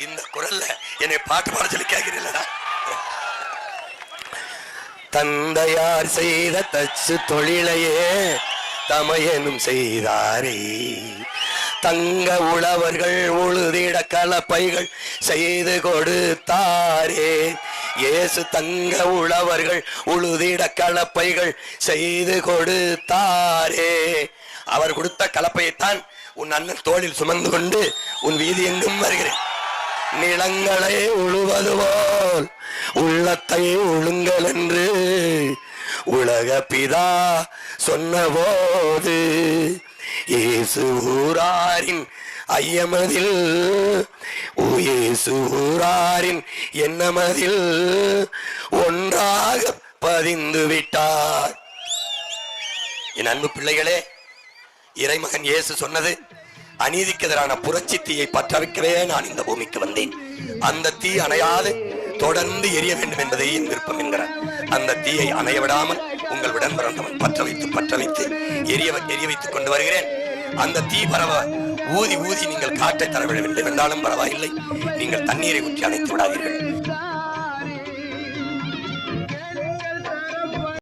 இந்த குரல்ல என்னை பாட்டு பாட சொல்லி கேட்கிறீங்களா? தந்தையார் செய்த தச்சு தொழிலையே தமையனும் செய்தாரே, தங்க உழவர்கள் உழுதிட கலப்பைகள் செய்து கொடுத்தாரே. இயேசு தங்க உழவர்கள் உழுதிட கலப்பைகள் செய்து கொடுத்தாரே. அவர் கொடுத்த கலப்பையைத்தான் உன் அண்ணன் தோளில் சுமந்து கொண்டு உன் வீதி எங்கும் வருகிறேன். நிலங்களை உழுவது போல் உள்ளத்தை உழுங்கள் என்று உலக பிதா சொன்னபோது, இயேசு ஊராரின் ஐயமதில் இயேசு ஊராரின் எண்ணமதில் ஒன்றாக பதிந்து விட்டார். என் அன்பு பிள்ளைகளே, இறைமகன் இயேசு சொன்னது, அநீதிக்கு எதிரான புரட்சி தீயை பற்ற வைக்கவே நான் இந்த பூமிக்கு வந்தேன். அந்த தீ அணையாது தொடர்ந்து எரிய வேண்டும் என்பதே என் விருப்பம் என்கிறார். அந்த தீயை அணைய விடாமல் உங்கள் உடன் பிறந்தவன் பற்ற வைத்து எரிய வைத்துக் கொண்டு வருகிறேன். அந்த தீ பரவ ஊதி நீங்கள் காற்றை தர வேண்டும் என்றாலும் பரவாயில்லை, நீங்கள் தண்ணீரை ஊற்றி அணைத்து விடாதீர்கள்.